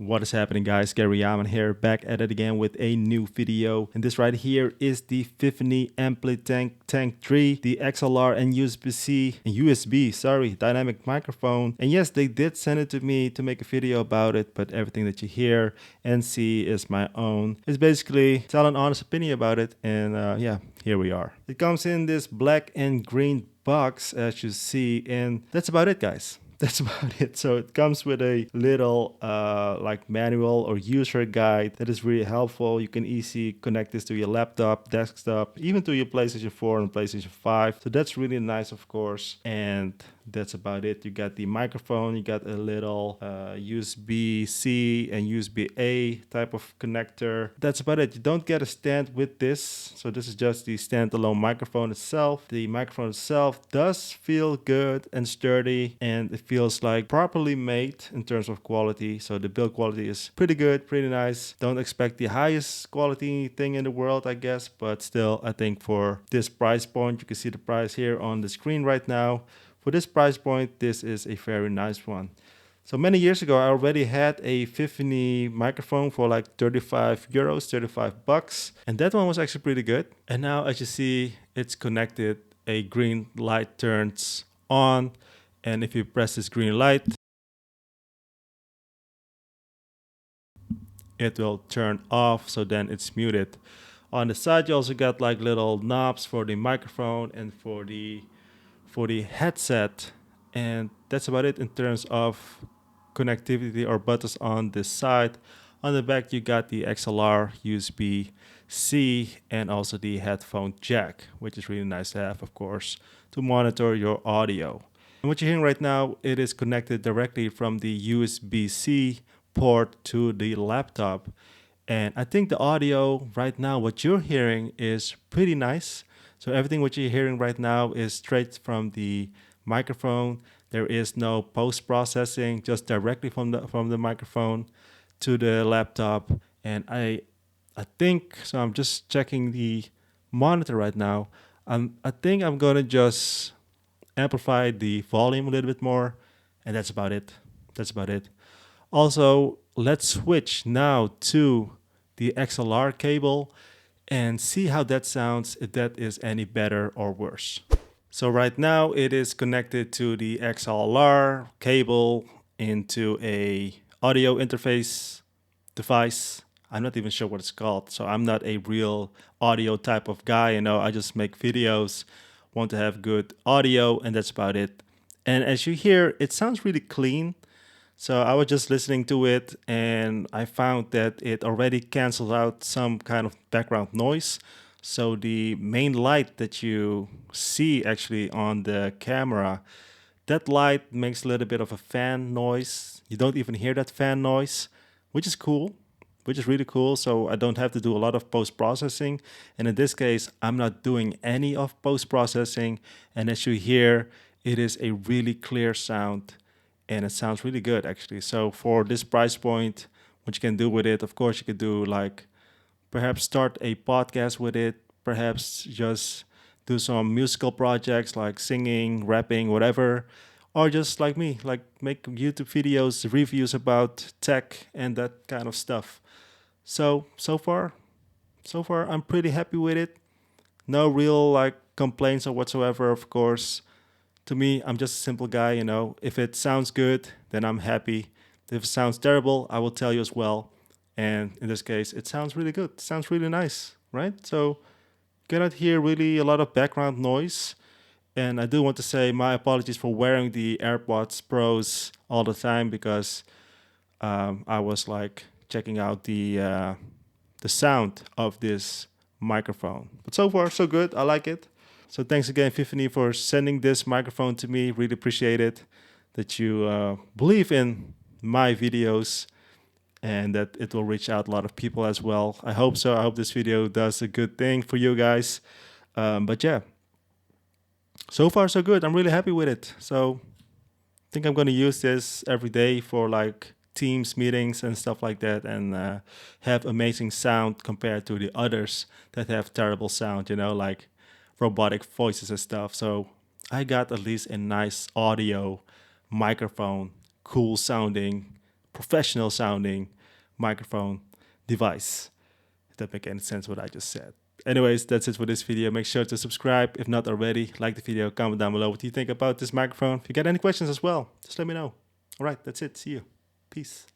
What is happening, guys? Jahman here, back at it again with a new video. And this right here is the Fifine Tank 3, the XLR and USB dynamic microphone. And yes, they did send it to me to make a video about it, but everything that you hear and see is my own. It's basically tell an honest opinion about it, and yeah, here we are. It comes in this black and green box, as you see, and that's about it, guys. That's about it. So it comes with a little like manual or user guide that is really helpful. You can easily connect this to your laptop, desktop, even to your PlayStation 4 and PlayStation 5. So that's really nice, of course. And that's about it. You got the microphone, you got a little USB-C and USB-A type of connector. That's about it. You don't get a stand with this. So this is just the standalone microphone itself. The microphone itself does feel good and sturdy, and it feels like properly made in terms of quality. So the build quality is pretty good, pretty nice. Don't expect the highest quality thing in the world, I guess, but still, I think for this price point, you can see the price here on the screen right now. For this price point, this is a very nice one. So many years ago, I already had a Fifine microphone for like 35 euros, 35 bucks. And that one was actually pretty good. And now, as you see, it's connected. A green light turns on. And if you press this green light, it will turn off. So then it's muted. On the side, you also got like little knobs for the microphone and for the headset, and that's about it in terms of connectivity or buttons on this side. On the back, you got the XLR, USB-C, and also the headphone jack, which is really nice to have, of course, to monitor your audio. And what you're hearing right now, it is connected directly from the USB-C port to the laptop. And I think the audio right now, what you're hearing is pretty nice. So everything what you're hearing right now is straight from the microphone. There is no post-processing, just directly from the microphone to the laptop. And I think so. I'm just checking the monitor right now. I think I'm gonna just amplify the volume a little bit more, and that's about it. That's about it. Also, let's switch now to the XLR cable and see how that sounds, if that is any better or worse. So right now it is connected to the XLR cable into a audio interface device. I'm not even sure what it's called. So I'm not a real audio type of guy, I just make videos, want to have good audio, and that's about it. And as you hear, it sounds really clean. So I was just listening to it and I found that it already cancels out some kind of background noise. So the main light that you see actually on the camera, that light makes a little bit of a fan noise. You don't even hear that fan noise, which is cool, which is really cool. So I don't have to do a lot of post-processing. And in this case, I'm not doing any of post-processing. And as you hear, it is a really clear sound. And it sounds really good, actually. So for this price point, what you can do with it, of course, you could do like perhaps start a podcast with it, perhaps just do some musical projects like singing, rapping, whatever, or just like me, like make YouTube videos, reviews about tech and that kind of stuff. So far, I'm pretty happy with it. No real like complaints or whatsoever, of course. To me, I'm just a simple guy, If it sounds good, then I'm happy. If it sounds terrible, I will tell you as well. And in this case, it sounds really good. It sounds really nice, right? So you cannot hear really a lot of background noise. And I do want to say my apologies for wearing the AirPods Pros all the time because I was like checking out the sound of this microphone. But so far, so good. I like it. So thanks again, Fifine, for sending this microphone to me. Really appreciate it that you believe in my videos and that it will reach out a lot of people as well. I hope so. I hope this video does a good thing for you guys. But yeah, so far so good. I'm really happy with it. So I think I'm going to use this every day for like Teams meetings and stuff like that, and have amazing sound compared to the others that have terrible sound, like robotic voices and stuff. So I got at least a nice audio microphone, cool sounding, professional sounding microphone device. If that make any sense what I just said. Anyways, that's it for this video. Make sure to subscribe if not already. Like the video, comment down below what you think about this microphone. If you got any questions as well, just let me know. All right, that's it. See you. Peace.